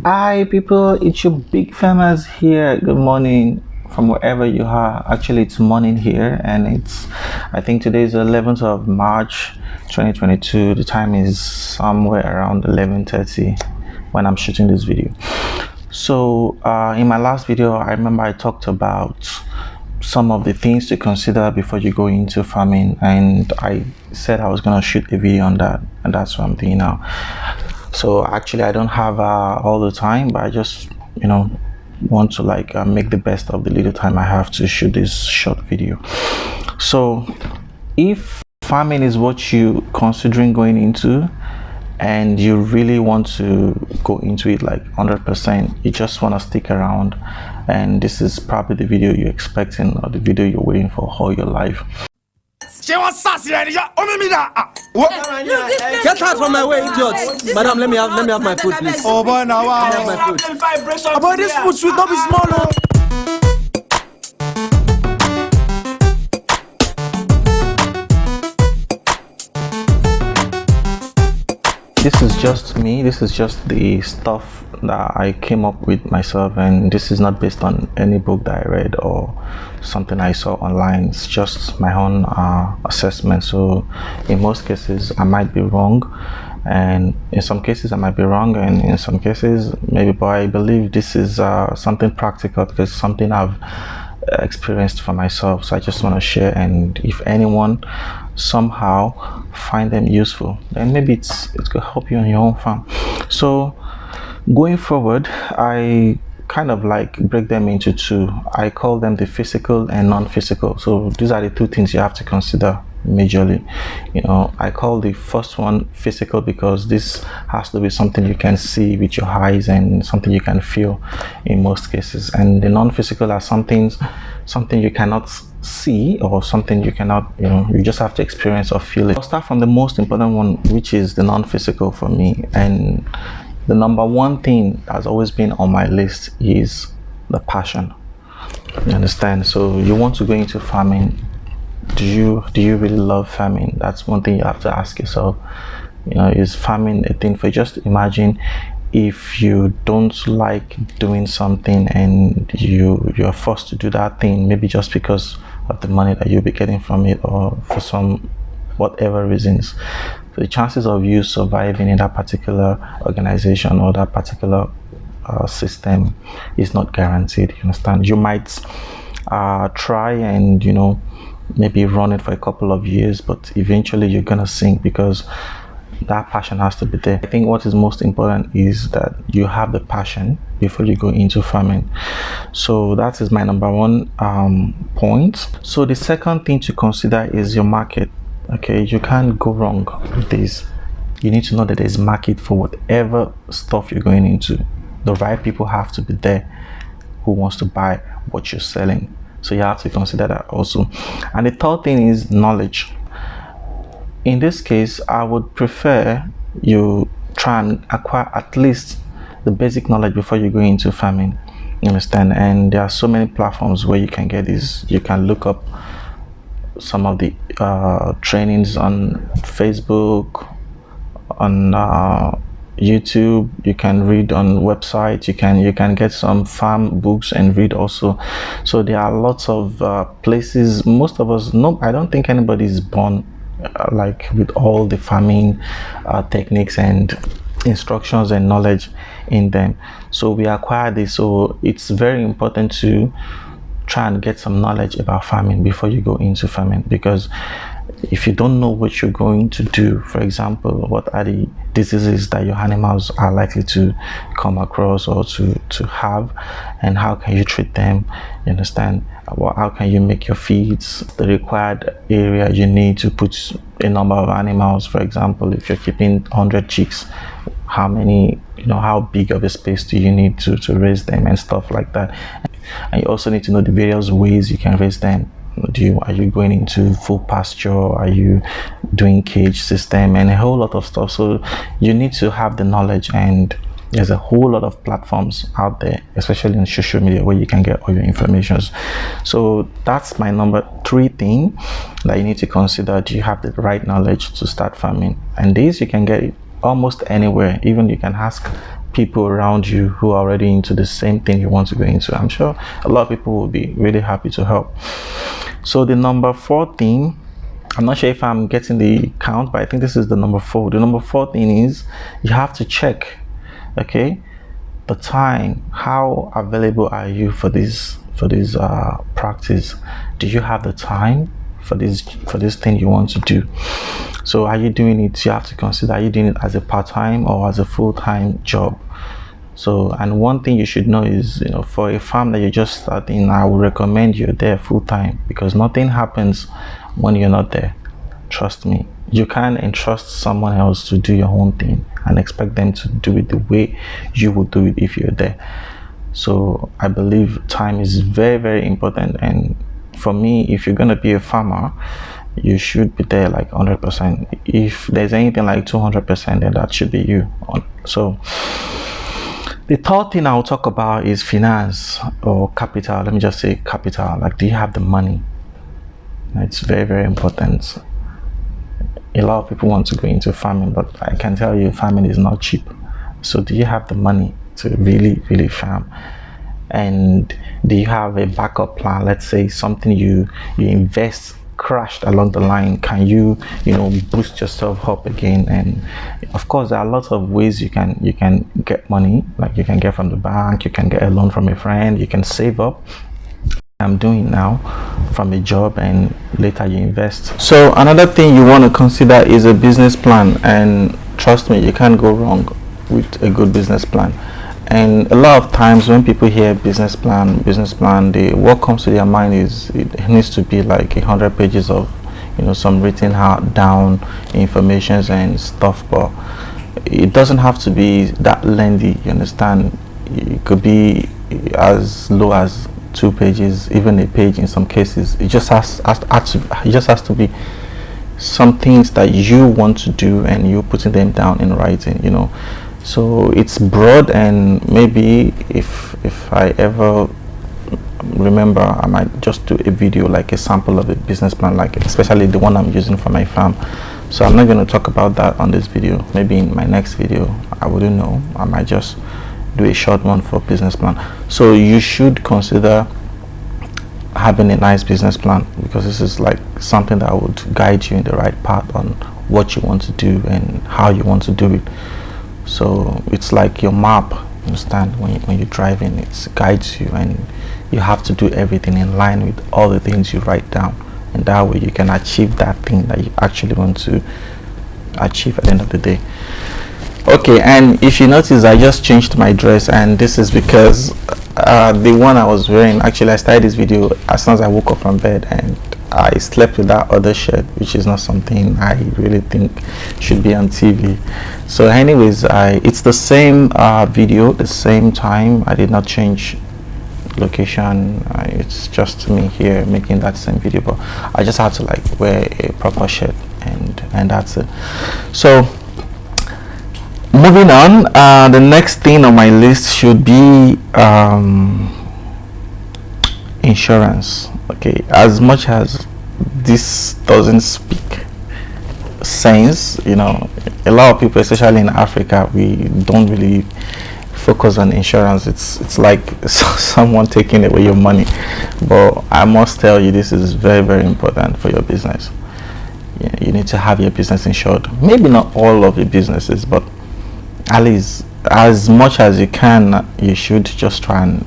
Hi people, it's your big farmers here. Good morning from wherever you are. Actually, it's morning here, and I think today is the 11th of March 2022. The time is somewhere around 11:30 when I'm shooting this video. So in my last video, I remember I talked about some of the things to consider before you go into farming, and I said I was going to shoot a video on that, and that's what I'm doing now. So actually I don't have all the time, but I just want to make the best of the little time I have to shoot this short video. So if farming is what you considering going into and you really want to go into it like 100%, you just want to stick around, and this is probably the video you're expecting or the video you're waiting for all your life. Get out from my way, idiot! Madam, let me have my food, please. Oh boy, now I have my food. About this food should not be small, no? This is just me. This is just the stuff that I came up with myself, and this is not based on any book that I read or something I saw online. It's just my own assessment. So in most cases I might be wrong, and in some cases I might be wrong, and in some cases maybe, but I believe this is something practical because something I've experienced for myself. So I just want to share, and if anyone somehow find them useful, then maybe it could help you on your own farm. So going forward, I kind of break them into two. I call them the physical and non-physical. So these are the two things you have to consider majorly. I call the first one physical because this has to be something you can see with your eyes and something you can feel in most cases, and the non-physical are something you cannot see or something you cannot, you just have to experience or feel it. I'll start from the most important one, which is the non-physical for me, and the number one thing that's always been on my list is the passion. You understand? So you want to go into farming. Do you really love farming? That's one thing you have to ask yourself. Is farming a thing for you? Just imagine if you don't like doing something and you're forced to do that thing, maybe just because of the money that you'll be getting from it or for some whatever reasons. So the chances of you surviving in that particular organization or that particular system is not guaranteed. You understand? You might try and maybe run it for a couple of years, but eventually you're gonna sink because that passion has to be there. I think what is most important is that you have the passion before you go into farming. So that is my number one point. So the second thing to consider is your market. Okay, you can't go wrong with this. You need to know that there's market for whatever stuff you're going into. The right people have to be there who wants to buy what you're selling. So you have to consider that also. And the third thing is knowledge. In this case, I would prefer you try and acquire at least the basic knowledge before you go into farming. You understand? And there are so many platforms where you can get this. You can look up some of the trainings on Facebook, on YouTube. You can read on websites. You can get some farm books and read also. So there are lots of places. Most of us, no, I don't think anybody is born with all the farming techniques and instructions and knowledge in them. So we acquire this. So it's very important to try and get some knowledge about farming before you go into farming, because if you don't know what you're going to do, for example, what are the diseases that your animals are likely to come across or to have, and how can you treat them, you understand? How can you make your feeds, the required area you need to put a number of animals. For example, if you're keeping 100 chicks, how many, how big of a space do you need to raise them and stuff like that. And you also need to know the various ways you can raise them. Are you going into full pasture? Are you doing cage system and a whole lot of stuff? So you need to have the knowledge, and there's a whole lot of platforms out there, especially in social media, where you can get all your information. So that's my number 3 thing that you need to consider. Do you have the right knowledge to start farming? And this you can get it almost anywhere. Even you can ask people around you who are already into the same thing you want to go into. I'm sure a lot of people will be really happy to help. So the number 4 thing, I'm not sure if I'm getting the count, but I think this is the number 4. The number 4 thing is you have to check, okay, the time. How available are you for this practice? Do you have the time for this thing you want to do? So are you doing it? You have to consider, are you doing it as a part-time or as a full-time job? So, and one thing you should know is, you know, for a farm that you're just starting, I would recommend you're there full-time, because nothing happens when you're not there. Trust me. You can't entrust someone else to do your own thing and expect them to do it the way you would do it if you're there. So I believe time is very, very important. And for me, if you're going to be a farmer, you should be there like 100%. If there's anything like 200%, then that should be you. So the third thing I'll talk about is finance or capital. Let me just say capital. Like, do you have the money? It's very, very important. A lot of people want to go into farming, but I can tell you farming is not cheap. So do you have the money to really, really farm? And do you have a backup plan? Let's say something you invest crashed along the line. Can you boost yourself up again? And of course, there are lots of ways you can get money. Like, you can get from the bank, you can get a loan from a friend, you can save up. I'm doing now from a job, and later you invest. So another thing you want to consider is a business plan, and trust me, you can't go wrong with a good business plan. And a lot of times when people hear business plan, what comes to their mind is it needs to be like 100 pages of some written down informations and stuff, but it doesn't have to be that lengthy, you understand. It could be as low as 2 pages, even a page in some cases. It just has to be some things that you want to do, and you're putting them down in writing, So it's broad, and maybe if I ever remember, I might just do a video, like a sample of a business plan, like especially the one I'm using for my farm. So I'm not going to talk about that on this video. Maybe in my next video, I wouldn't know, I might just do a short one for business plan. So you should consider having a nice business plan, because this is like something that would guide you in the right path on what you want to do and how you want to do it. So it's like your map, understand, when you're driving, it guides you, and you have to do everything in line with all the things you write down, and that way you can achieve that thing that you actually want to achieve at the end of the day. Okay, and if you notice, I just changed my dress, and this is because the one I was wearing, actually I started this video as soon as I woke up from bed, and I slept with that other shirt, which is not something I really think should be on TV. So anyways, it's the same video, the same time. I did not change location. It's just me here making that same video, but I just had to like wear a proper shirt, and that's it. So moving on, the next thing on my list should be insurance. Okay, as much as this doesn't speak sense, a lot of people, especially in Africa, we don't really focus on insurance. It's like someone taking away your money, but I must tell you, this is very, very important for your business. You need to have your business insured. Maybe not all of your businesses, but at least as much as you can, you should just try and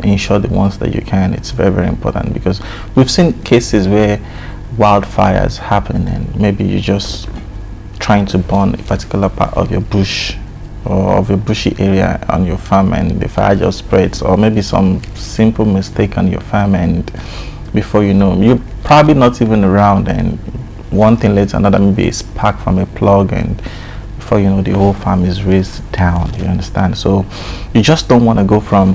insure the ones that you can. It's very, very important, because we've seen cases where wildfires happen, and maybe you're just trying to burn a particular part of your bush or of a bushy area on your farm, and the fire just spreads, or maybe some simple mistake on your farm, and before you know, you're probably not even around, and one thing leads to another, maybe a spark from a plug, and before you know, the whole farm is raised down, you understand. So you just don't want to go from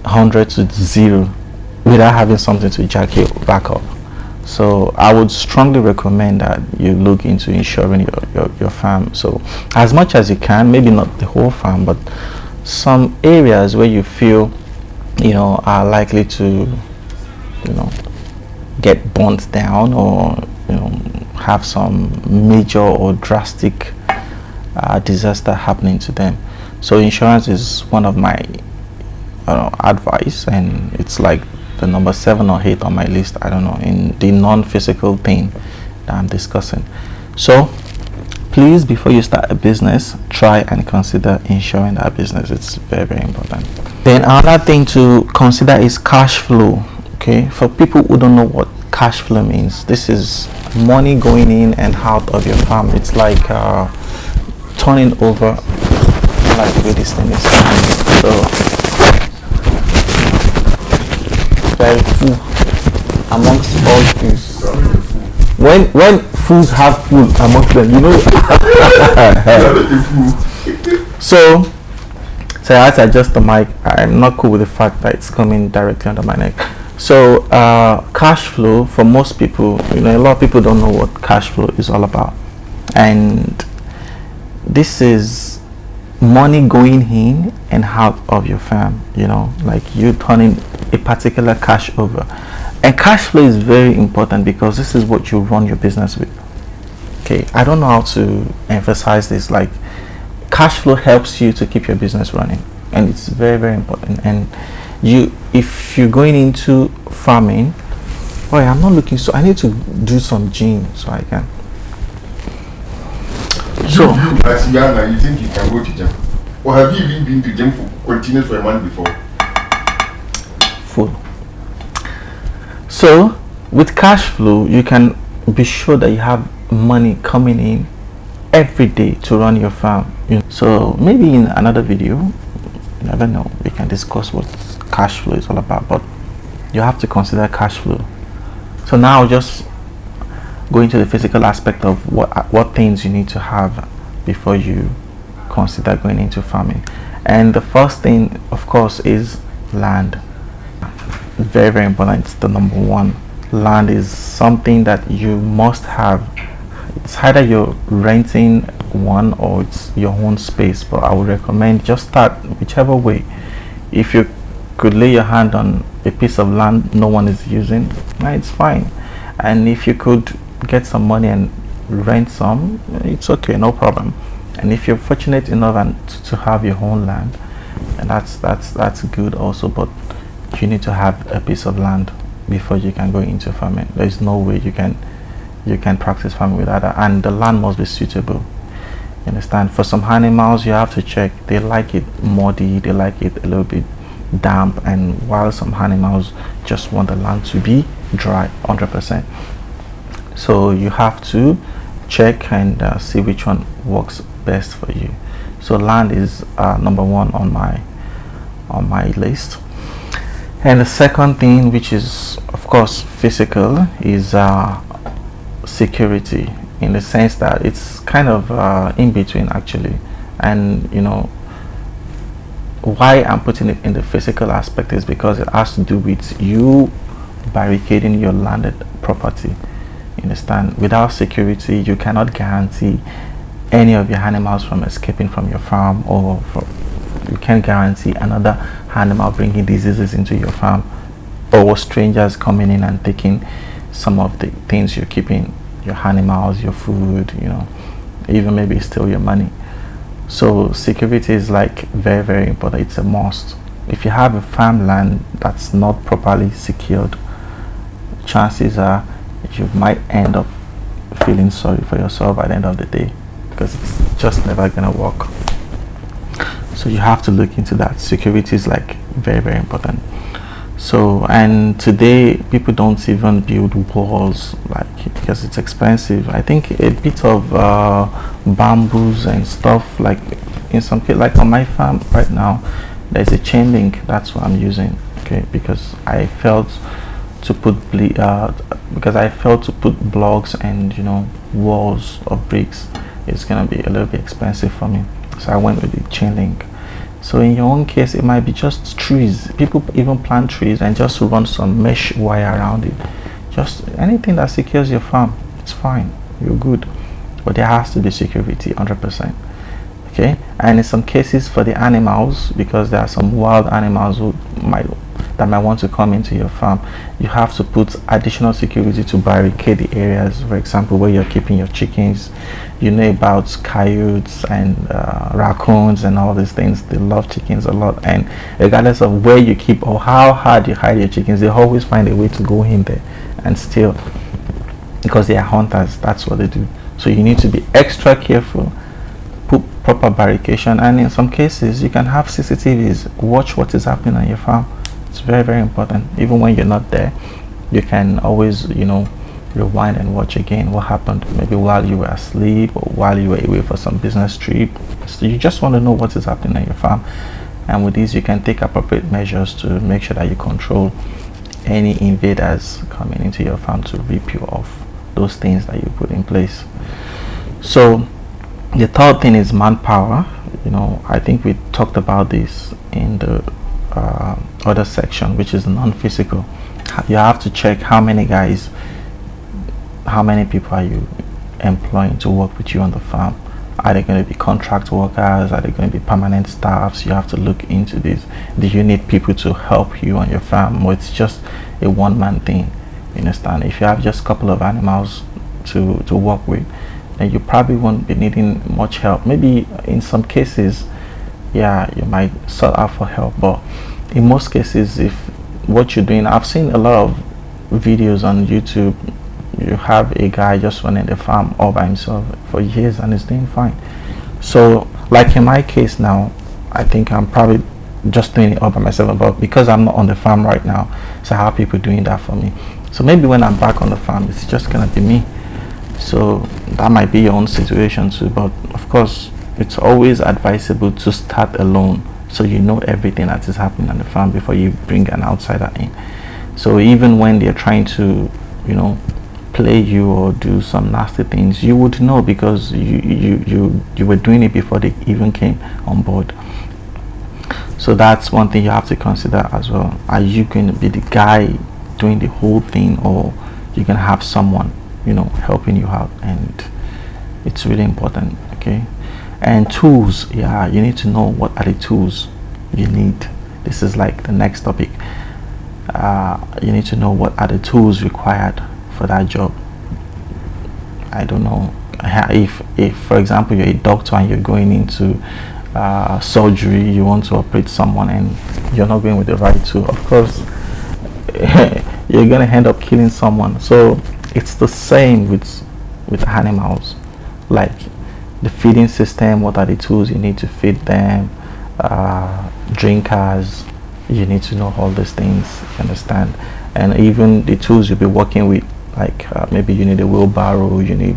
100 to 0 without having something to jack you back up. So I would strongly recommend that you look into insuring your farm. So as much as you can, maybe not the whole farm, but some areas where you feel are likely to get burnt down, or have some major or drastic disaster happening to them. So insurance is one of my advice, and it's like the number 7 or 8 on my list, I don't know, in the non-physical thing that I'm discussing. So please, before you start a business, try and consider insuring that business. It's very, very important. Then another thing to consider is cash flow. Okay, for people who don't know what cash flow means, this is money going in and out of your farm. It's like turning over, like the way this thing is. So very full amongst all foods. When foods have food amongst them, you know. So I had to adjust the mic. I'm not cool with the fact that it's coming directly under my neck. So cash flow, for most people, you know, a lot of people don't know what cash flow is all about, and this is money going in and out of your farm, you know, like you turning a particular cash over. And cash flow is very important because this is what you run your business with. Okay, I don't know how to emphasize this. Like, cash flow helps you to keep your business running, and it's very, very important. And if you're going into farming, boy, I'm not looking, so I need to do some gym so I can. So as young, you think you can go to gym, or have you even been to gym for continuous for a month before? Full. So with cash flow, you can be sure that you have money coming in every day to run your farm. So maybe in another video, you never know, we can discuss what cash flow is all about, but you have to consider cash flow. So now just go into the physical aspect of what things you need to have before you consider going into farming. And the first thing, of course, is land. Very, very important. It's the number one. Land is something that you must have. It's either you're renting one or it's your own space, but I would recommend just start whichever way. If you could lay your hand on a piece of land no one is using, it's fine. And if you could get some money and rent some, it's okay, no problem. And if you're fortunate enough and to have your own land, and that's good also, but you need to have a piece of land before you can go into farming. There is no way you can practice farming without that, and the land must be suitable. You understand? For some animals, you have to check. They like it muddy, they like it a little bit damp, and while some animals just want the land to be dry 100%. So you have to check and see which one works best for you. So land is number one on my list. And the second thing, which is of course physical, is security, in the sense that it's kind of in between actually. And you know why I'm putting it in the physical aspect is because it has to do with you barricading your landed property. You understand? Without security, you cannot guarantee any of your animals from escaping from your farm, or you can't guarantee another animal bringing diseases into your farm, or strangers coming in and taking some of the things you're keeping, your animals, your food, you know, even maybe steal your money. So security is like very, very important. It's a must. If you have a farmland that's not properly secured, chances are you might end up feeling sorry for yourself at the end of the day, because it's just never gonna work. So you have to look into that. Security is like very, very important. So, and today people don't even build walls, like, because it's expensive. I think a bit of bamboos and stuff, like in some case, like on my farm right now, there's a chain link. That's what I'm using. Okay, because I felt to put blocks and, you know, walls of bricks, it's gonna be a little bit expensive for me, so I went with the chain link. So in your own case, it might be just trees. People even plant trees and just run some mesh wire around it. Just anything that secures your farm, it's fine, you're good. But there has to be security 100%. Okay, and in some cases for the animals, because there are some wild animals that might want to come into your farm, you have to put additional security to barricade the areas. For example, where you're keeping your chickens, you know about coyotes and raccoons and all these things. They love chickens a lot, and regardless of where you keep or how hard you hide your chickens, they always find a way to go in there and steal, because they are hunters. That's what they do. So you need to be extra careful, put proper barricade, and in some cases you can have CCTVs watch what is happening on your farm. It's very, very important. Even when you're not there, you can always, you know, rewind and watch again what happened, maybe while you were asleep or while you were away for some business trip. So you just want to know what is happening on your farm, and with these you can take appropriate measures to make sure that you control any invaders coming into your farm to rip you off those things that you put in place. So the third thing is manpower. You know, I think we talked about this in the other section, which is non-physical. You have to check how many people are you employing to work with you on the farm. Are they going to be contract workers? Are they going to be permanent staffs? You have to look into this. Do you need people to help you on your farm, or it's just a one-man thing? You understand? If you have just a couple of animals to work with, then you probably won't be needing much help. Maybe in some cases, yeah, you might sort out for help, but in most cases, if what you're doing, I've seen a lot of videos on YouTube. You have a guy just running the farm all by himself for years and is doing fine. So like in my case now, I think I'm probably just doing it all by myself, but because I'm not on the farm right now, so I have people doing that for me. So maybe when I'm back on the farm, it's just gonna be me. So that might be your own situation too, but of course it's always advisable to start alone, so you know everything that is happening on the farm before you bring an outsider in. So even when they're trying to, you know, play you or do some nasty things, you would know, because you were doing it before they even came on board. So that's one thing you have to consider as well. Are you going to be the guy doing the whole thing, or you can have someone, you know, helping you out? And it's really important. Okay. And tools, yeah, you need to know what are the tools you need. This is like the next topic. You need to know what are the tools required for that job. I don't know if for example you're a doctor and you're going into surgery, you want to operate someone and you're not going with the right tool, of course you're gonna end up killing someone. So it's the same with animals, like the feeding system. What are the tools you need to feed them? Drinkers, you need to know all these things, you understand? And even the tools you'll be working with, like maybe you need a wheelbarrow, you need,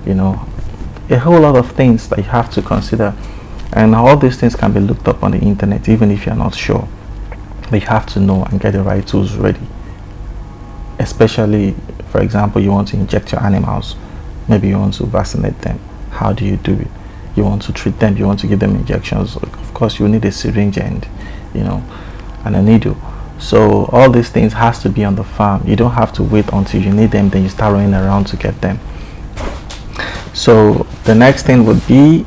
you know, a whole lot of things that you have to consider. And all these things can be looked up on the internet, even if you're not sure. But you have to know and get the right tools ready. Especially, for example, you want to inject your animals, maybe you want to vaccinate them. How do you do it? You want to treat them, you want to give them injections. Of course you need a syringe and, you know, and a needle. So all these things has to be on the farm. You don't have to wait until you need them, then you start running around to get them. So the next thing would be,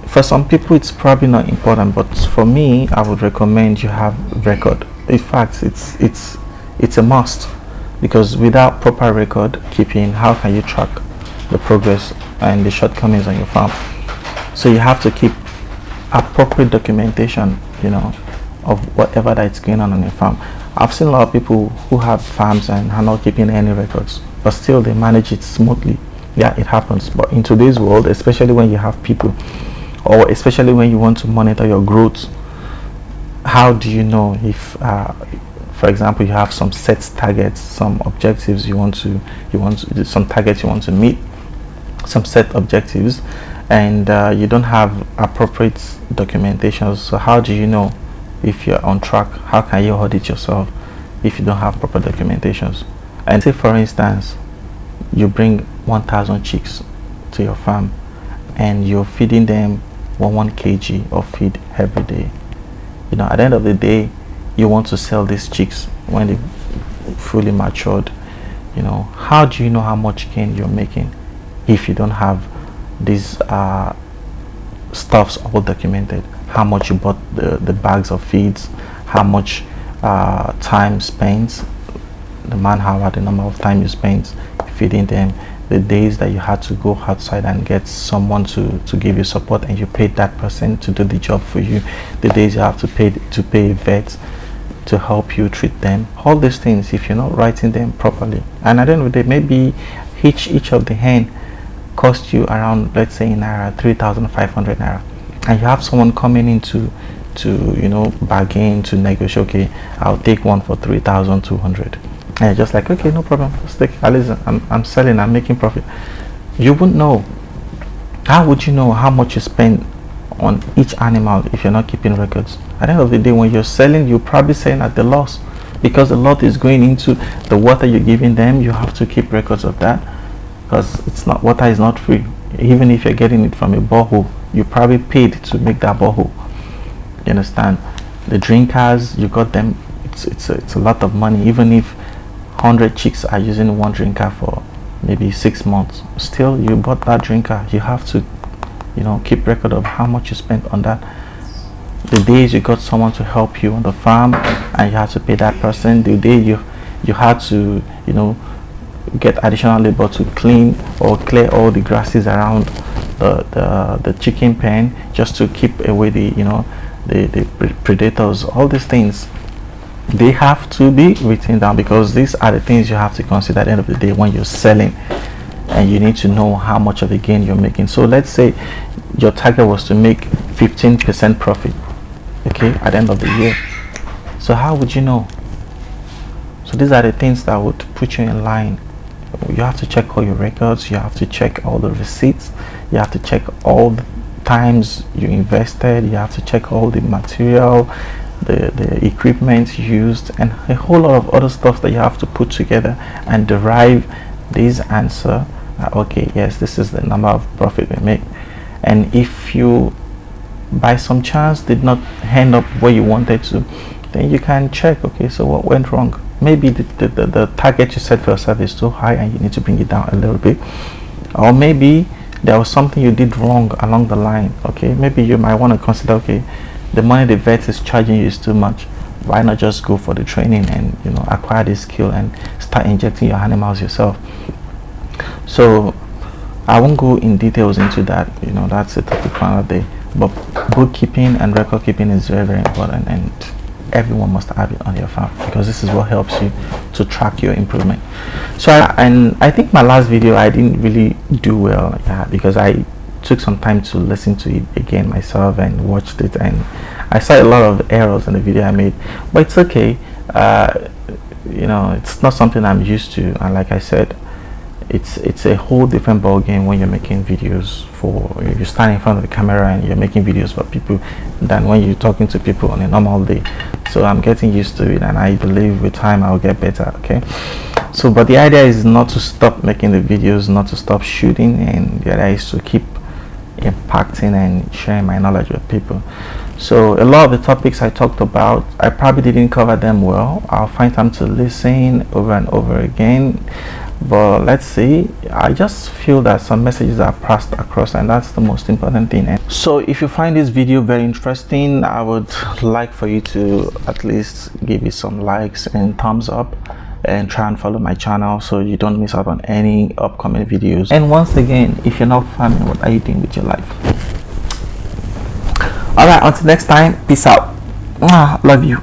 for some people it's probably not important, but for me I would recommend you have record. In fact, it's a must, because without proper record keeping, how can you track the progress and the shortcomings on your farm? So you have to keep appropriate documentation, you know, of whatever that's going on your farm. I've seen a lot of people who have farms and are not keeping any records, but still they manage it smoothly. Yeah, it happens. But in today's world, especially when you have people, or especially when you want to monitor your growth, how do you know if for example you have some set targets, some objectives you want to some targets you want to meet, some set objectives, and you don't have appropriate documentation? So how do you know if you're on track? How can you audit yourself if you don't have proper documentations? And say for instance you bring 1,000 chicks to your farm and you're feeding them 1 kg of feed every day. You know, at the end of the day you want to sell these chicks when they fully matured. You know, how do you know how much gain you're making if you don't have these stuffs all documented? How much you bought the bags of feeds, how much time spent, the manpower, the number of time you spent feeding them, the days that you had to go outside and get someone to give you support and you paid that person to do the job for you, the days you have to pay vets to help you treat them, all these things, if you're not writing them properly. And at the end of the day, maybe each of the hen cost you around, let's say in naira, 3,500 naira, and you have someone coming in to bargain, to negotiate. Okay, I'll take one for 3,200, and you're just like, okay, no problem, let's take, at least I'm selling, I'm making profit. You wouldn't know. How would you know how much you spend on each animal if you're not keeping records? At the end of the day, when you're selling, you're probably selling at the loss, because the lot is going into the water you're giving them. You have to keep records of that, because it's not, water is not free. Even if you're getting it from a borehole, you probably paid to make that borehole. You understand? The drinkers, you got them, it's a lot of money. Even if 100 chicks are using one drinker for maybe 6 months, still you bought that drinker. You have to keep record of how much you spent on that. The days you got someone to help you on the farm and you had to pay that person, the day you had to get additional labor to clean or clear all the grasses around the chicken pen, just to keep away the predators. All these things, they have to be written down, because these are the things you have to consider at the end of the day when you're selling, and you need to know how much of a gain you're making. So let's say your target was to make 15% profit, okay, at the end of the year. So how would you know? So these are the things that would put you in line. You have to check all your records, you have to check all the receipts, you have to check all the times you invested, you have to check all the material, the equipment used, and a whole lot of other stuff that you have to put together and derive this answer. Okay, yes, this is the number of profit we make. And if you by some chance did not end up where you wanted to, then you can check, okay, so what went wrong? Maybe the target you set for yourself is too high and you need to bring it down a little bit, or maybe there was something you did wrong along the line. Okay, maybe you might want to consider, okay, the money the vet is charging you is too much. Why not just go for the training and acquire this skill and start injecting your animals yourself? So I won't go in details into that, that's a topic for another day. But bookkeeping and record keeping is very, very important, and everyone must have it on your farm, because this is what helps you to track your improvement. So I think my last video I didn't really do well, because I took some time to listen to it again myself and watched it, and I saw a lot of errors in the video I made, but it's okay. It's not something I'm used to, and like I said, it's a whole different ball game when you're making videos you stand in front of the camera and you're making videos for people than when you're talking to people on a normal day. So I'm getting used to it, and I believe with time I'll get better. Okay, so but the idea is not to stop making the videos, not to stop shooting, and the idea is to keep impacting and sharing my knowledge with people. So a lot of the topics I talked about, I probably didn't cover them well. I'll find time to listen over and over again, but let's see. I just feel that some messages are passed across, and that's the most important thing. And so if you find this video very interesting, I would like for you to at least give it some likes and thumbs up, and try and follow my channel so you don't miss out on any upcoming videos. And once again, if you're not farming, what are you doing with your life? All right, until next time, peace out. Love you.